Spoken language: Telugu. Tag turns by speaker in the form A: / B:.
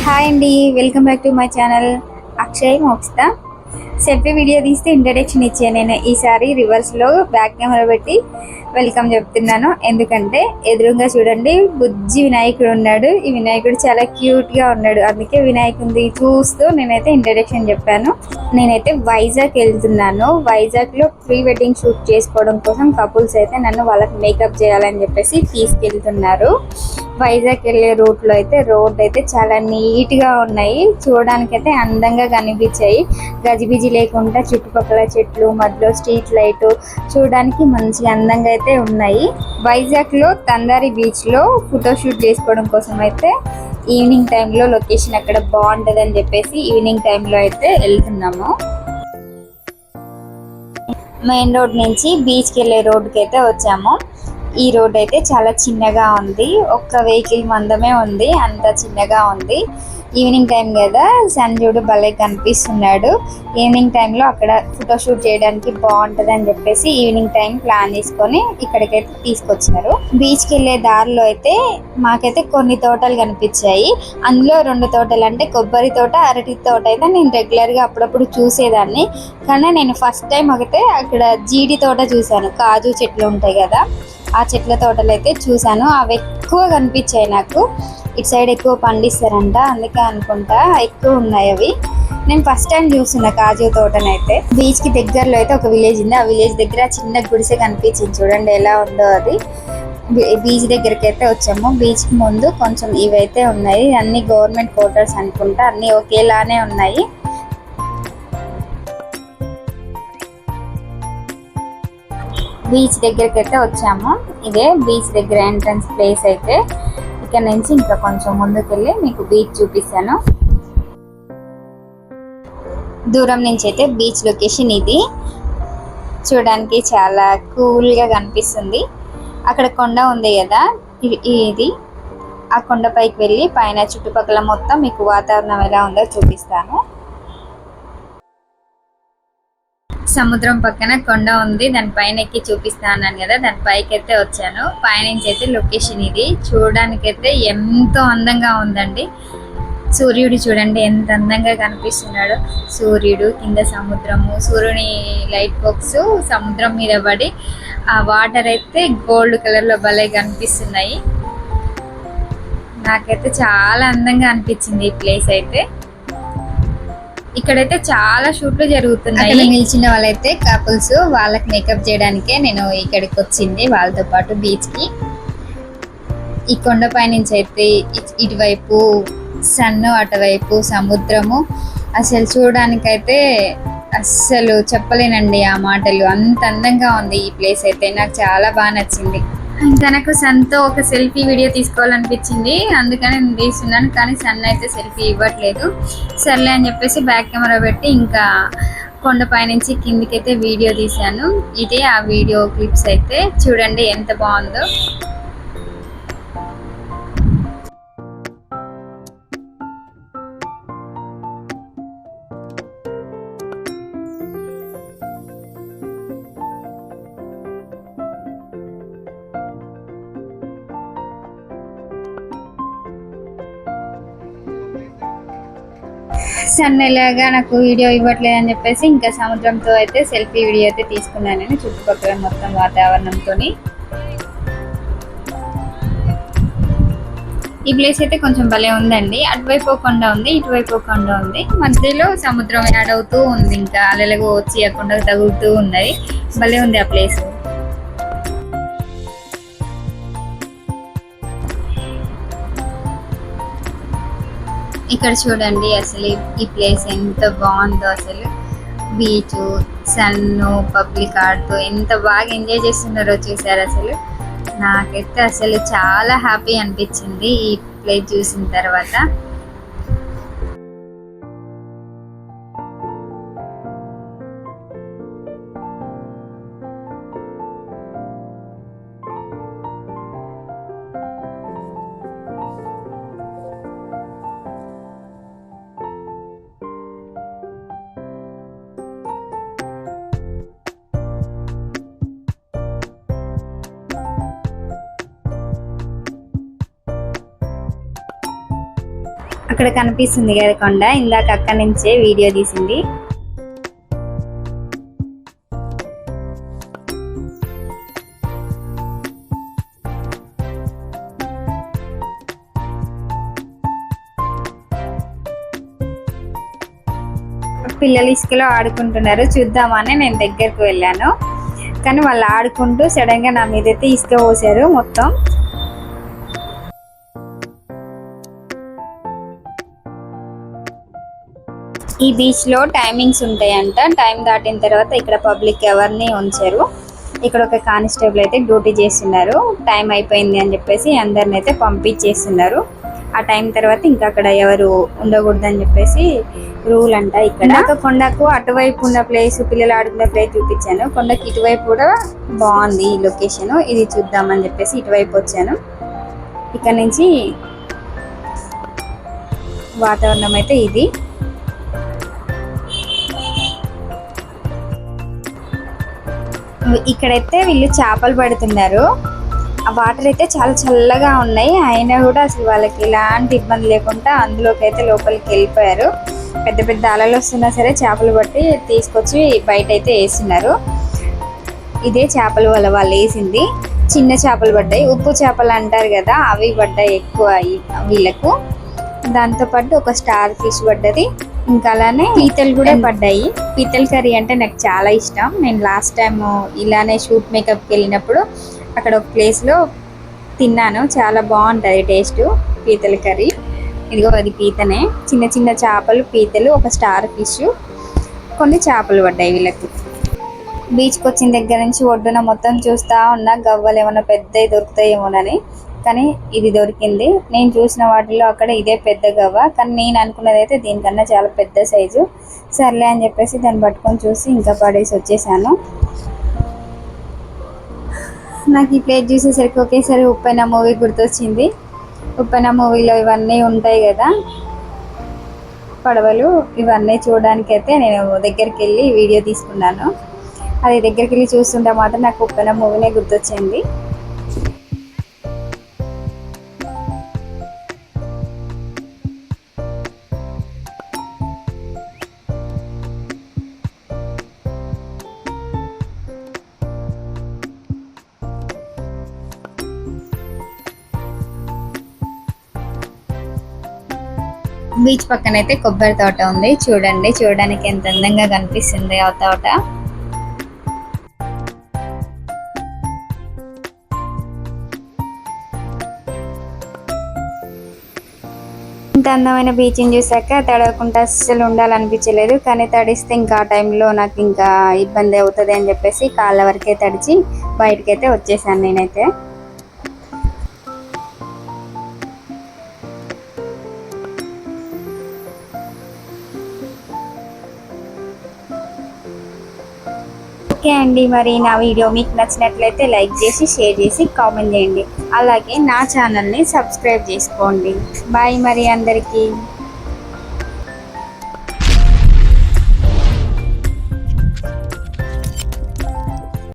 A: హాయ్ అండి, welcome back to my channel Akshay Mokshita. Selfie video తీస్తే ఇంట్రడక్షన్ ఇచ్చే నేను ఈసారి రివర్స్లో బ్యాక్ కెమెరా పెట్టి వెల్కమ్ చెప్తున్నాను. ఎందుకంటే ఎదురుగా చూడండి బుజ్జి వినాయకుడు ఉన్నాడు. ఈ వినాయకుడు చాలా క్యూట్గా ఉన్నాడు. అందుకే వినాయకుడిని చూస్తూ నేనైతే ఇంట్రడక్షన్ చెప్పాను. నేనైతే వైజాగ్ వెళ్తున్నాను. వైజాగ్లో ప్రీ వెడ్డింగ్ షూట్ చేసుకోవడం కోసం కపుల్స్ అయితే నన్ను వాళ్ళకి మేకప్ చేయాలని చెప్పేసి తీసుకెళ్తున్నారు. వైజాగ్ వెళ్ళే రూట్లో అయితే రోడ్ అయితే చాలా నీట్గా ఉన్నాయి. చూడడానికైతే అందంగా కనిపించాయి. గజిబిజి లేకుండా చుట్టుపక్కల చెట్లు మధ్యలో స్ట్రీట్ లైట్ చూడడానికి మంచి అందంగా అయితే ఉన్నాయి. వైజాగ్లో తందారి బీచ్లో ఫోటోషూట్ చేసుకోవడం కోసం అయితే ఈవినింగ్ టైంలో లొకేషన్ అక్కడ బాగుంటుంది అని చెప్పేసి ఈవినింగ్ టైంలో అయితే వెళ్తున్నాము. మెయిన్ రోడ్ నుంచి బీచ్కి వెళ్ళే రోడ్కి అయితే వచ్చాము. ఈ రోడ్ అయితే చాలా చిన్నగా ఉంది. ఒక్క వెహికల్ మందమే ఉంది, అంత చిన్నగా ఉంది. ఈవినింగ్ టైం కదా, సన్ చూడు భలే కనిపిస్తున్నాడు. ఈవినింగ్ టైంలో అక్కడ ఫోటోషూట్ చేయడానికి బాగుంటుంది అని చెప్పేసి ఈవినింగ్ టైం ప్లాన్ చేసుకొని ఇక్కడికైతే తీసుకొచ్చారు. బీచ్కి వెళ్ళే దారిలో అయితే మాకైతే కొన్ని తోటలు కనిపించాయి. అందులో 2 తోటలు అంటే కొబ్బరి తోట, అరటి తోట అయితే నేను రెగ్యులర్గా అప్పుడప్పుడు చూసేదాన్ని. కానీ నేను ఫస్ట్ టైం అయితే అక్కడ జీడి తోట చూశాను. కాజు చెట్లు ఉంటాయి కదా, ఆ చెట్ల తోటలు అయితే చూశాను. అవి ఎక్కువ కనిపించాయి నాకు. ఇటు సైడ్ ఎక్కువ పండిస్తారంట, అందుకే అనుకుంటా ఎక్కువ ఉన్నాయి అవి. నేను ఫస్ట్ టైం చూస్తున్నా కాజు తోటనైతే. బీచ్ కి దగ్గరలో అయితే ఒక విలేజ్ ఉంది. ఆ విలేజ్ దగ్గర చిన్న గుడిసె కనిపించింది, చూడండి ఎలా ఉందో అది. బీచ్ దగ్గరికి అయితే వచ్చాము. బీచ్ కి ముందు కొంచెం ఇవైతే ఉన్నాయి, అన్ని గవర్నమెంట్ క్వార్టర్స్ అనుకుంటా, అన్ని ఒకేలానే ఉన్నాయి. బీచ్ దగ్గరికి అయితే వచ్చాము. ఇదే బీచ్ దగ్గర ఎంట్రన్స్ ప్లేస్ అయితే. ఇక్కడ నుంచి ఇంకా కొంచెం ముందుకెళ్ళి మీకు బీచ్ చూపిస్తాను. దూరం నుంచి అయితే బీచ్ లొకేషన్ ఇది. చూడడానికి చాలా కూల్గా కనిపిస్తుంది. అక్కడ కొండ ఉంది కదా, ఇది ఆ కొండపైకి వెళ్ళి పైన చుట్టుపక్కల మొత్తం మీకు వాతావరణం ఎలా ఉందో చూపిస్తాను. సముద్రం పక్కన కొండ ఉంది, దాని పైన ఎక్కి చూపిస్తాను కదా, దాని పైకి అయితే వచ్చాను. పైనుంచి అయితే లొకేషన్ ఇది. చూడడానికైతే ఎంతో అందంగా ఉందండి. సూర్యుడు చూడండి ఎంత అందంగా కనిపిస్తున్నాడు. సూర్యుడు కింద సముద్రము, సూర్యుని లైట్ బాక్స్ సముద్రం మీద పడి ఆ వాటర్ అయితే గోల్డ్ కలర్ లో భలే కనిపిస్తున్నాయి. నాకైతే చాలా అందంగా అనిపించింది ఈ ప్లేస్ అయితే. ఇక్కడైతే చాలా షూట్లు జరుగుతున్నాయి. నిలిచిన వాళ్ళైతే కపుల్స్, వాళ్ళకి మేకప్ చేయడానికే నేను ఇక్కడికి వచ్చింది వాళ్ళతో పాటు బీచ్ కి. ఈ కొండపై నుంచి అయితే ఇటువైపు సన్ను, అటువైపు సముద్రము. అసలు చూడడానికైతే అస్సలు చెప్పలేనండి ఆ మాటలు. అంత అందంగా ఉంది ఈ ప్లేస్ అయితే. నాకు చాలా బాగా నచ్చింది. ఇంకా నాకు సన్తో ఒక సెల్ఫీ వీడియో తీసుకోవాలనిపించింది, అందుకని నేను తీస్తున్నాను. కానీ సన్ అయితే సెల్ఫీ ఇవ్వట్లేదు. సర్లే అని చెప్పేసి బ్యాక్ కెమెరా పెట్టి ఇంకా కొండపై నుంచి కిందికైతే వీడియో తీశాను. ఇదే ఆ వీడియో క్లిప్స్ అయితే. చూడండి ఎంత బాగుందో. సన్ ఎలాగా నాకు వీడియో ఇవ్వట్లేదు అని చెప్పేసి ఇంకా సముద్రంతో అయితే సెల్ఫీ వీడియో అయితే తీసుకున్నాను నేను, చుట్టుపక్కల మొత్తం వాతావరణంతో. ఈ ప్లేస్ అయితే కొంచెం భలే ఉందండి. అటువైపు కొండ ఉంది, ఇటువైపు కొండ ఉంది, మధ్యలో సముద్రం యాడ్ అవుతూ ఉంది. ఇంకా అలలుగా వచ్చి ఆ కొండకు తగులుతూ ఉన్నది. భలే ఉంది ఆ ప్లేస్. ఇక్కడ చూడండి అసలు ఈ ప్లేస్ ఎంత బాగుందో. అసలు బీచ్, సన్ను, పబ్లిక్ ఆడుతూ ఎంత బాగా ఎంజాయ్ చేస్తున్నారో చూసారు. అసలు నాకైతే అసలు చాలా హ్యాపీ అనిపించింది ఈ ప్లేస్ చూసిన తర్వాత. అక్కడ కనిపిస్తుంది కదా కొండ, ఇందాక అక్కడి నుంచే వీడియో తీసింది. పిల్లలు ఇసుకలో ఆడుకుంటున్నారు, చూద్దామని నేను దగ్గరకు వెళ్ళాను. కానీ వాళ్ళు ఆడుకుంటూ సడన్ గా నా మీద అయితే ఇసుక పోసారు మొత్తం. ఈ బీచ్ లో టైమింగ్స్ ఉంటాయంట. టైం దాటిన తర్వాత ఇక్కడ పబ్లిక్ ఎవరిని ఉంచారు. ఇక్కడ ఒక కానిస్టేబుల్ అయితే డ్యూటీ చేస్తున్నారు. టైం అయిపోయింది అని చెప్పేసి అందరిని అయితే పంపించేస్తున్నారు. ఆ టైం తర్వాత ఇంకా అక్కడ ఎవరు ఉండకూడదు అని చెప్పేసి రూల్ అంట. ఇక్కడ కొండకు అటువైపు ఉన్న ప్లేస్, పిల్లలు ఆడుకునే ప్లేస్ చూపించాను. కొండకి ఇటువైపు కూడా బాగుంది ఈ లొకేషన్, ఇది చూద్దామని చెప్పేసి ఇటువైపు వచ్చాను. ఇక్కడ నుంచి వాతావరణం అయితే ఇది. ఇక్కడైతే వీళ్ళు చేపలు పడుతున్నారు. ఆ వాటర్ అయితే చాలా చల్లగా ఉన్నాయి, అయినా కూడా అసలు వాళ్ళకి ఎలాంటి ఇబ్బంది లేకుండా అందులోకి అయితే లోపలికి వెళ్ళిపోయారు. పెద్ద పెద్ద అలలు వస్తున్నా సరే చేపలు పట్టి తీసుకొచ్చి బయట అయితే వేస్తున్నారు. ఇదే చేపలు వాళ్ళు వేసింది. చిన్న చేపలు పడ్డాయి, ఉప్పు చేపలు అంటారు కదా, అవి పడ్డాయి ఎక్కువ వీళ్ళకు. దాంతోపాటు ఒక స్టార్ ఫిష్ పడ్డది, ఇంకా అలానే పీతలు కూడా పడ్డాయి. పీతల కర్రీ అంటే నాకు చాలా ఇష్టం. నేను లాస్ట్ టైం ఇలానే షూట్ మేకప్కి వెళ్ళినప్పుడు అక్కడ ఒక ప్లేస్లో తిన్నాను, చాలా బాగుంటుంది టేస్ట్ పీతల కర్రీ. ఇదిగో అది పీతనే, చిన్న చిన్న చేపలు, పీతలు, ఒక స్టార్ ఫిష్, కొన్ని చేపలు పడ్డాయి వీళ్ళకి. బీచ్కి వచ్చిన దగ్గర నుంచి ఒడ్డున మొత్తం చూస్తూ ఉన్నా గవ్వలు ఏమైనా పెద్దవి దొరుకుతాయేమోనని. కానీ ఇది దొరికింది. నేను చూసిన వాటిలో అక్కడ ఇదే పెద్ద గవ్వ, కానీ నేను అనుకున్నది అయితే దీనికన్నా చాలా పెద్ద సైజు. సర్లే అని చెప్పేసి దాన్ని పట్టుకొని చూసి ఇంకా పడేసి వచ్చేసాను. నాకు ఈ ప్లేస్ చూసేసరికి ఒకేసారి ఉప్పెన మూవీ గుర్తొచ్చింది. ఉప్పెన మూవీలో ఇవన్నీ ఉంటాయి కదా, పడవలు, ఇవన్నీ చూడడానికి అయితే నేను దగ్గరికి వెళ్ళి వీడియో తీసుకున్నాను. అది దగ్గరికి వెళ్ళి చూస్తుంటే మాత్రం నాకు ఉప్పెన మూవీనే గుర్తొచ్చింది. బీచ్ పక్కన అయితే కొబ్బరి తోట ఉంది, చూడండి, చూడడానికి ఎంత అందంగా కనిపిస్తుంది ఆ తోట. ఇంత అందమైన బీచ్ని చూసాక తడవకుండా అస్సలు ఉండాలనిపించలేదు. కానీ తడిస్తే ఇంకా ఆ టైంలో నాకు ఇంకా ఇబ్బంది అవుతుంది అని చెప్పేసి కాళ్ళ వరకే తడిచి బయటకైతే వచ్చేసాను నేనైతే. ఓకే అండి, మరి నా వీడియో మీకు నచ్చినట్లయితే లైక్ చేసి, షేర్ చేసి, కామెంట్ చేయండి. అలాగే నా ఛానల్ని సబ్స్క్రైబ్ చేసుకోండి. బాయ్ మరి అందరికీ.